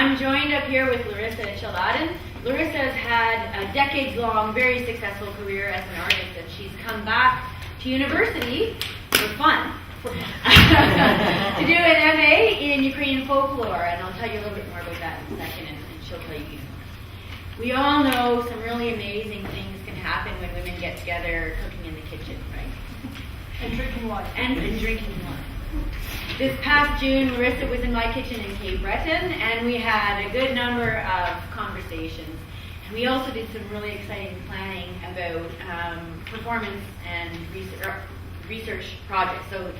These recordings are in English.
I'm joined up here with Larissa Chaladen. Larissa has had a decades-long, very successful career as an artist, and she's come back to university for fun to do an MA in Ukrainian folklore, and I'll tell you a little bit more about that in a second, and she'll tell you. We all know some really amazing things can happen when women get together cooking in the kitchen, right? And drinking wine. And drinking wine. This past June, Larissa was in my kitchen in Cape Breton, and we had a good number of conversations. And we also did some really exciting planning about performance and research projects. So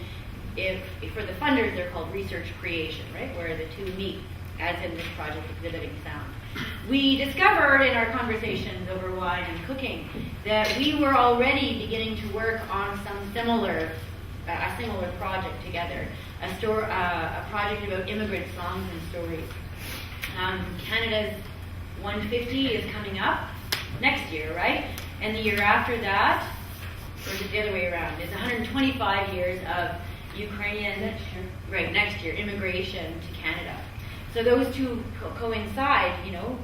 if for the funders, they're called research creation, right, where the two meet, as in this project, Exhibiting Sound. We discovered in our conversations over wine and cooking that we were already beginning to work on some similar project together, a project about immigrant songs and stories. Canada's 150 is coming up next year, right? And the year after that, or is it the other way around, is 125 years of Ukrainian, next year, immigration to Canada. So those two coincide,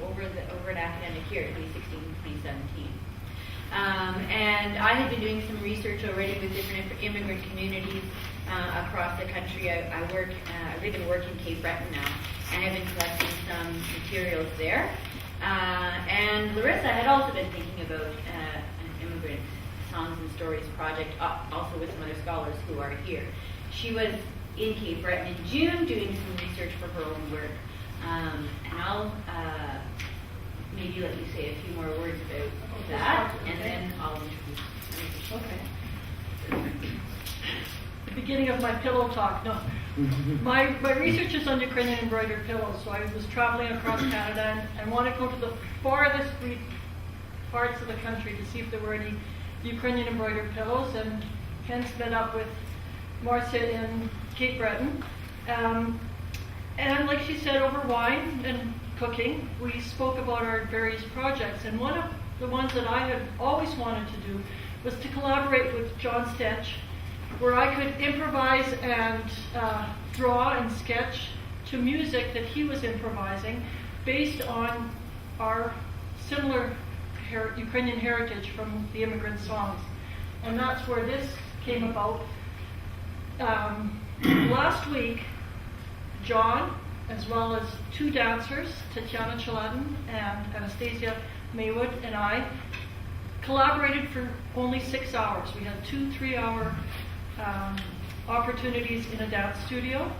over an academic year, 2016, 2017. And I had been doing some research already with different immigrant communities across the country. I live and work in Cape Breton now, and I've been collecting some materials there. And Larissa had also been thinking about an immigrant songs and stories project, also with some other scholars who are here. She was in Cape Breton in June doing some research for her own work. And I'll maybe let you say a few more words about that, and then I'll introduce. Okay. The beginning of my pillow talk. No, my research is on Ukrainian embroidered pillows. So I was traveling across Canada and wanted to go to the farthest parts of the country to see if there were any Ukrainian embroidered pillows, and hence met up with Marcia in Cape Breton. And like she said, over wine and cooking, we spoke about our various projects. And one of the ones that I had always wanted to do was to collaborate with John Stetch, where I could improvise and draw and sketch to music that he was improvising based on our similar Ukrainian heritage from the immigrant songs. And that's where this came about. Last week, John, as well as two dancers, Tatiana Chaladen and Anastasia Maywood, and I, collaborated for only 6 hours. We had 2 3-hour opportunities in a dance studio.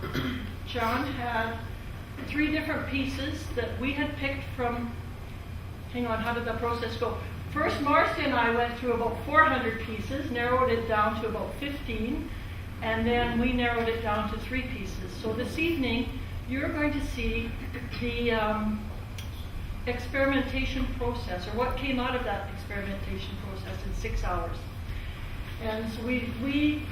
John had 3 different pieces that we had picked from, how did the process go? First, Marcia and I went through about 400 pieces, narrowed it down to about 15, and then we narrowed it down to 3 pieces. So this evening, you're going to see the experimentation process, or what came out of that experimentation process in 6 hours. And so we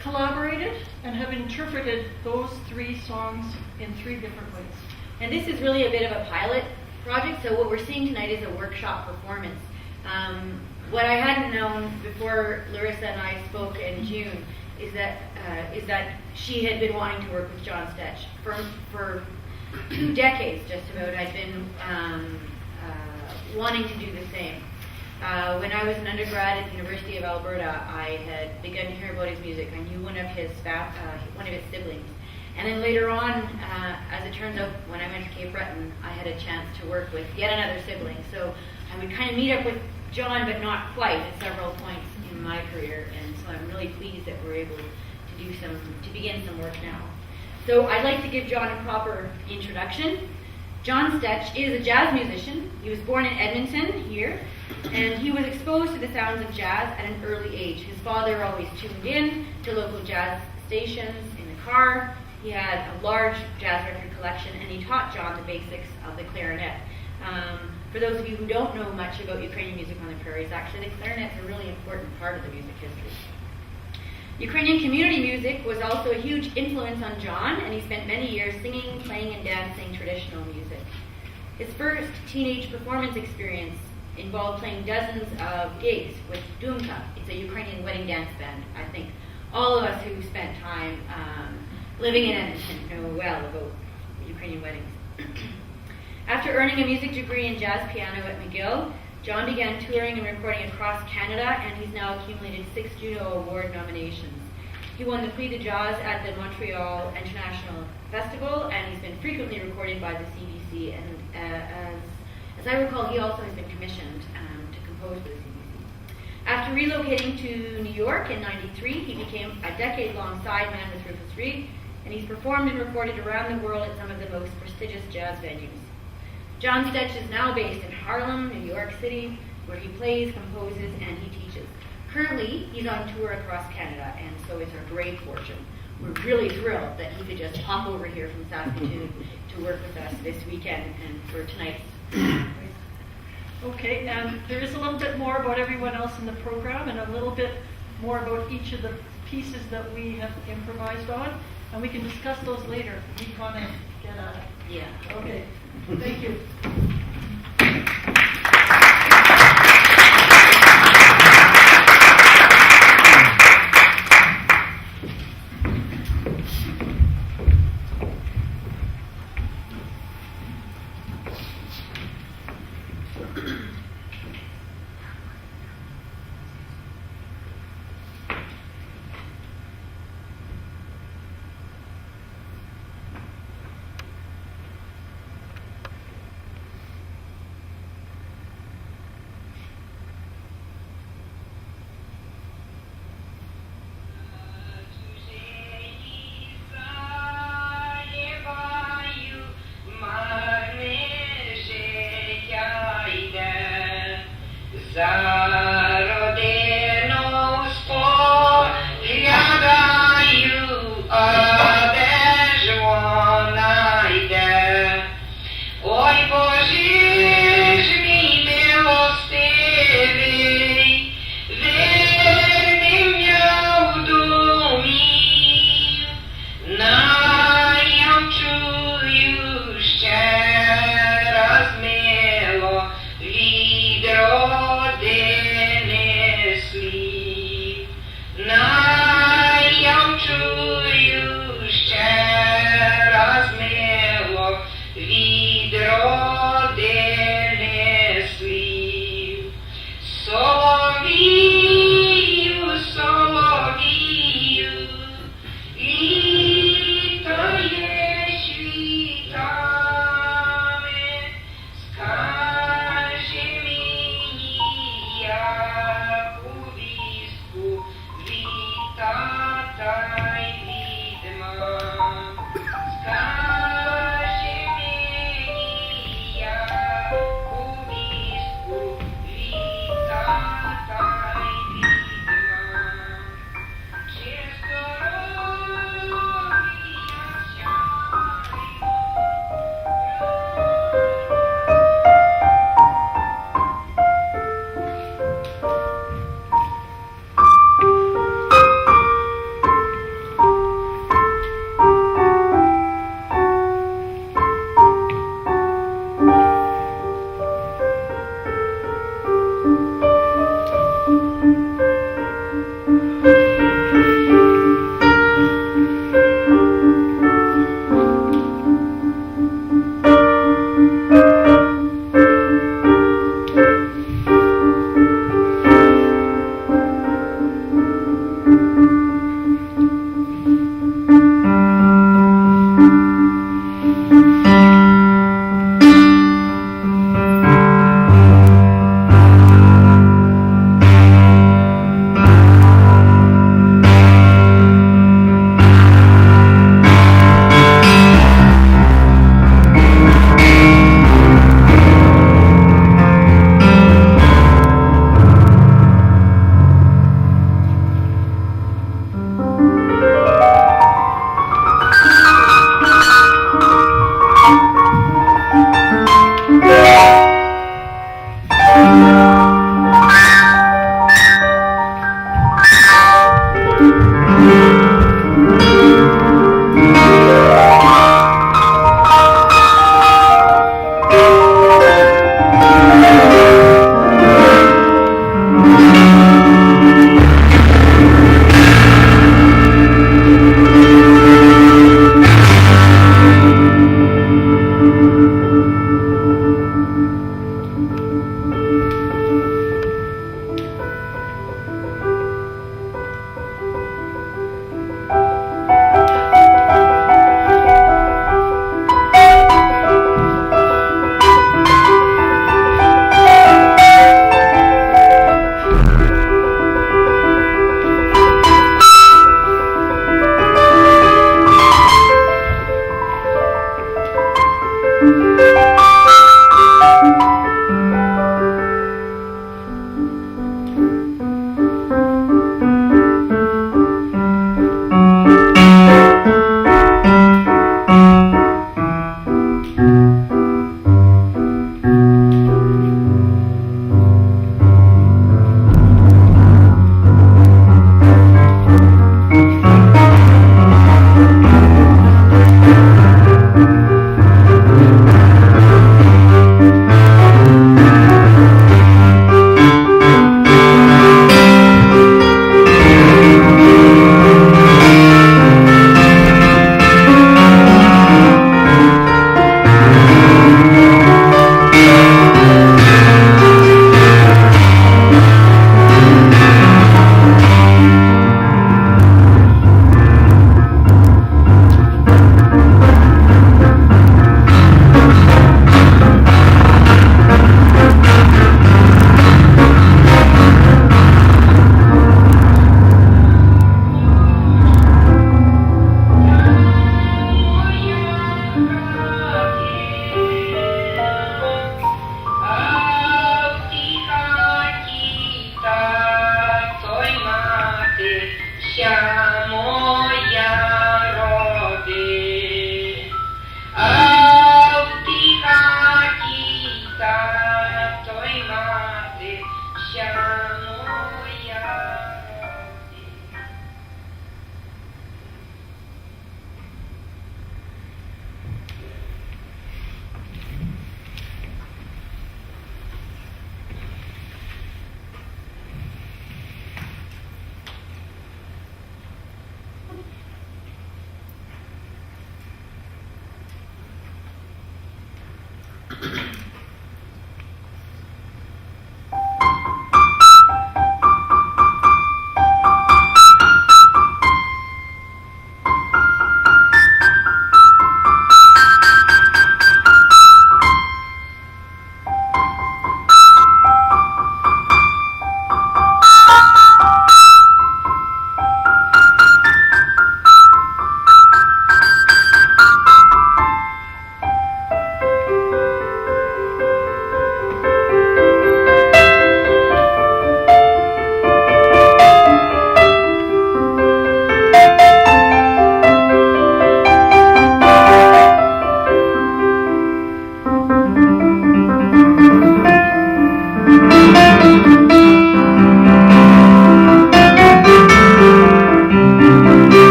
collaborated and have interpreted those 3 songs in 3 different ways. And this is really a bit of a pilot project, so what we're seeing tonight is a workshop performance. What I hadn't known before Larissa and I spoke in June is that she had been wanting to work with John Stetch for 2 decades, just about. I'd been wanting to do the same. When I was an undergrad at the University of Alberta, I had begun to hear about his music. I knew one of his siblings. And then later on, as it turns out, when I went to Cape Breton, I had a chance to work with yet another sibling. So I would kind of meet up with John, but not quite, at several points in my career. And so I'm really pleased that we're able to begin some work now. So I'd like to give John a proper introduction. John Stetch is a jazz musician. He was born in Edmonton, here, and he was exposed to the sounds of jazz at an early age. His father always tuned in to local jazz stations in the car. He had a large jazz record collection, and he taught John the basics of the clarinet. For those of you who don't know much about Ukrainian music on the prairies, actually the clarinet's a really important part of the music history. Ukrainian community music was also a huge influence on John, and he spent many years singing, playing, and dancing traditional music. His first teenage performance experience involved playing dozens of gigs with Dumka. It's a Ukrainian wedding dance band. I think all of us who spent time living in Edmonton know well about Ukrainian weddings. After earning a music degree in jazz piano at McGill, John began touring and recording across Canada, and he's now accumulated 6 Juno Award nominations. He won the Prix de Jazz at the Montreal International Festival, and he's been frequently recorded by the CBC, and as I recall, he also has been commissioned to compose for the CBC. After relocating to New York in '93, he became a decade-long sideman with Rufus Reid, and he's performed and recorded around the world at some of the most prestigious jazz venues. John Stetch is now based in Harlem, New York City, where he plays, composes, and he teaches. Currently, he's on tour across Canada, and so it's our great fortune. We're really thrilled that he could just pop over here from Saskatoon to work with us this weekend and for tonight's. Okay, and there is a little bit more about everyone else in the program and a little bit more about each of the pieces that we have improvised on, and we can discuss those later. We kind of get at it. Yeah. Okay, thank you.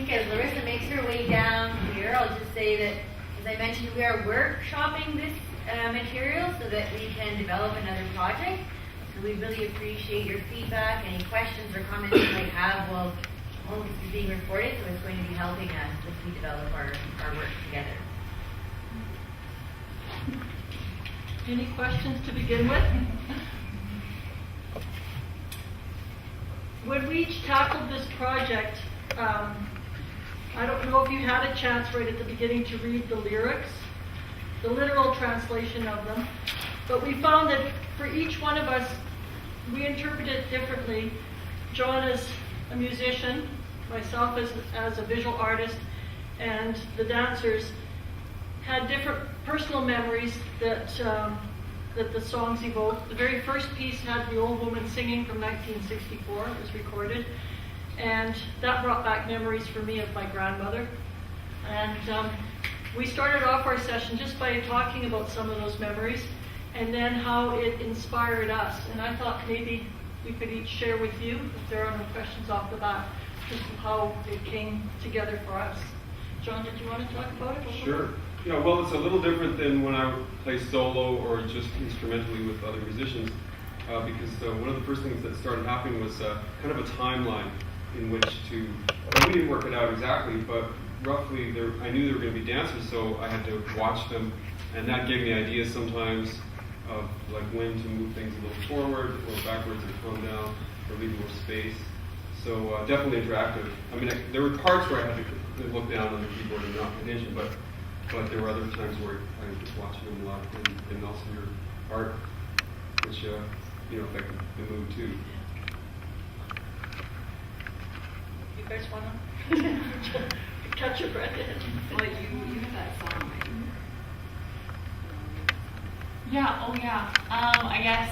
think as Larissa makes her way down here, I'll just say that, as I mentioned, we are workshopping this material so that we can develop another project. So we really appreciate your feedback, any questions or comments you might have. Well, all this is being recorded, so it's going to be helping us as we develop our work together. Any questions to begin with? When we each tackled this project, I don't know if you had a chance right at the beginning to read the lyrics, the literal translation of them, but we found that for each one of us, we interpret it differently. John as a musician, myself as a visual artist, and the dancers had different personal memories that the songs evoked. The very first piece had the old woman singing from 1964. It was recorded. And that brought back memories for me of my grandmother. And we started off our session just by talking about some of those memories and then how it inspired us. And I thought maybe we could each share with you, if there are no questions off the bat, just how it came together for us. John, did you want to talk about it? Sure. Yeah, well, it's a little different than when I play solo or just instrumentally with other musicians, because one of the first things that started happening was kind of a timeline in which to, well, we didn't work it out exactly, but roughly I knew there were going to be dancers, so I had to watch them, and that gave me ideas sometimes of like when to move things a little forward or backwards or calm down or leave more space. So definitely interactive. I mean, there were parts where I had to look down on the keyboard and not pay attention, but there were other times where I was just watching them a lot, and also your art, which affected the mood too. You guys want to catch your breath in? Well, you have that song, right? Yeah, oh yeah. I guess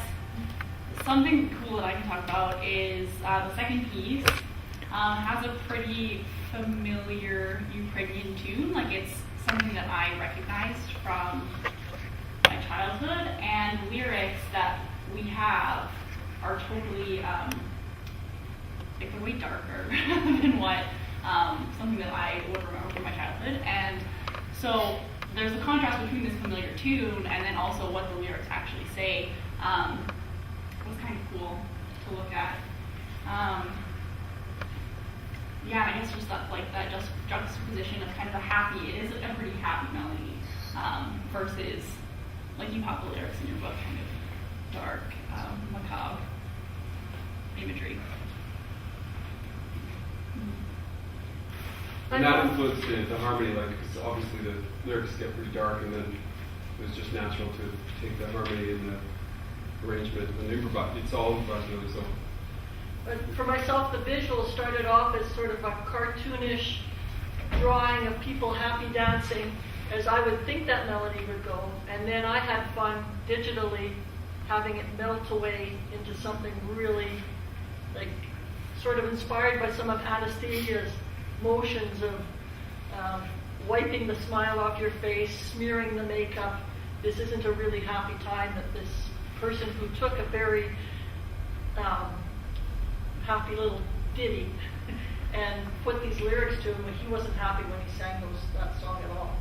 something cool that I can talk about is the second piece has a pretty familiar Ukrainian tune. Like, it's something that I recognized from my childhood, and the lyrics that we have are totally like they're way darker than what something that I would remember from my childhood. And so there's a contrast between this familiar tune and then also what the lyrics actually say. It was kind of cool to look at. Yeah, I guess just that, like, that just juxtaposition of kind of it is a pretty happy melody, versus, like, you have the lyrics in your book, kind of dark, macabre imagery. And that influenced the harmony, like, because obviously the lyrics get pretty dark, and then it was just natural to take the harmony and the arrangement and improvise. It's all improvised, really, so. But for myself, the visual started off as sort of a cartoonish drawing of people happy dancing, as I would think that melody would go, and then I had fun digitally having it melt away into something really, like, sort of inspired by some of Anastasia's motions of wiping the smile off your face, smearing the makeup. This isn't a really happy time, that this person who took a very happy little ditty and put these lyrics to him, but he wasn't happy when he sang that song at all,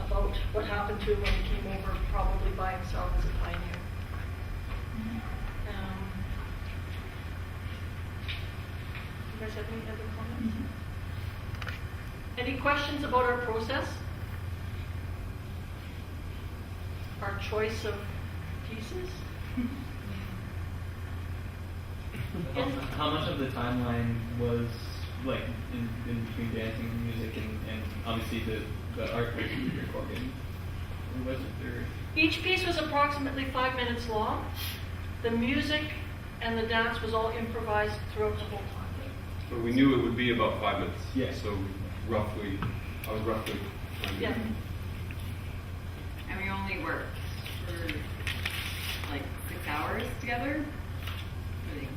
about what happened to him when he came over, probably by himself as a pioneer. You guys have any other comments? Any questions about our process? Our choice of pieces? How much of the timeline was like in between dancing and music and obviously the artwork you recorded? Or was it there? Each piece was approximately 5 minutes long. The music and the dance was all improvised throughout the whole time. But we knew it would be about 5 minutes. Yeah. So I was roughly. Yeah. And we only worked for like 6 hours together, really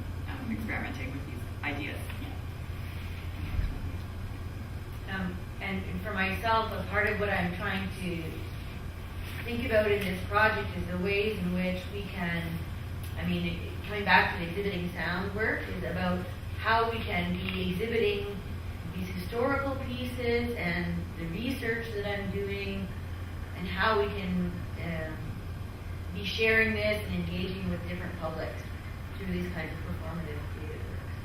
experimenting with these ideas. And for myself, a part of what I'm trying to think about in this project is the ways in which we can, coming back to the exhibiting sound work, is about how we can be exhibiting these historical pieces and the research that I'm doing and how we can be sharing this and engaging with different publics through these kinds of performative creative works.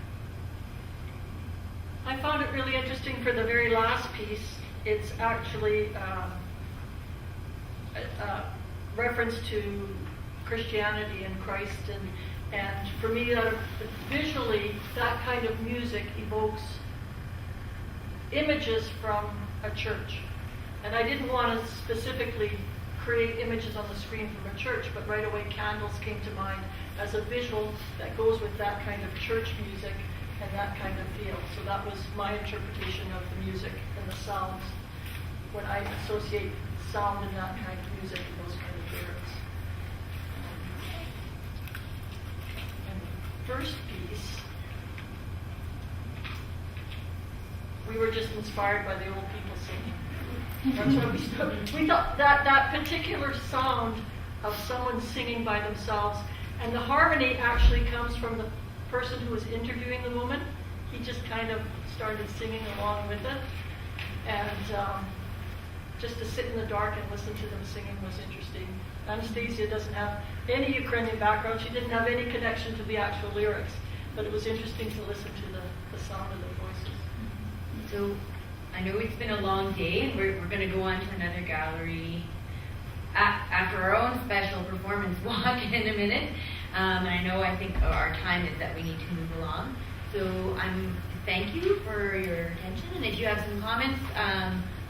I found it really interesting for the very last piece. It's actually a reference to Christianity and Christ, and for me, that visually, that kind of music evokes images from a church. And I didn't want to specifically create images on the screen from a church, but right away candles came to mind as a visual that goes with that kind of church music and that kind of feel. So that was my interpretation of the music and the sounds when I associate sound and that kind of music and those kind of lyrics. And the first piece, we were just inspired by the old people singing. That's what we thought that particular sound of someone singing by themselves, and the harmony actually comes from the person who was interviewing the woman. He just kind of started singing along with it, and just to sit in the dark and listen to them singing was interesting. Anastasia doesn't have any Ukrainian background. She didn't have any connection to the actual lyrics, but it was interesting to listen to the sound of their voices. So I know it's been a long day, and we're going to go on to another gallery after our own special performance walk in a minute. And I think our time is that we need to move along. So thank you for your attention, and if you have some comments,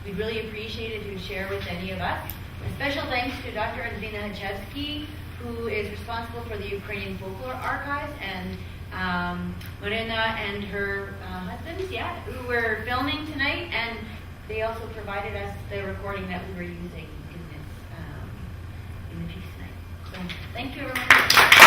we'd really appreciate it if you would share with any of us. A special thanks to Dr. Andrina Hachevsky, who is responsible for the Ukrainian Folklore Archives, and Marina and her husband, who were filming tonight, and they also provided us the recording that we were using in the piece tonight. So thank you, everyone.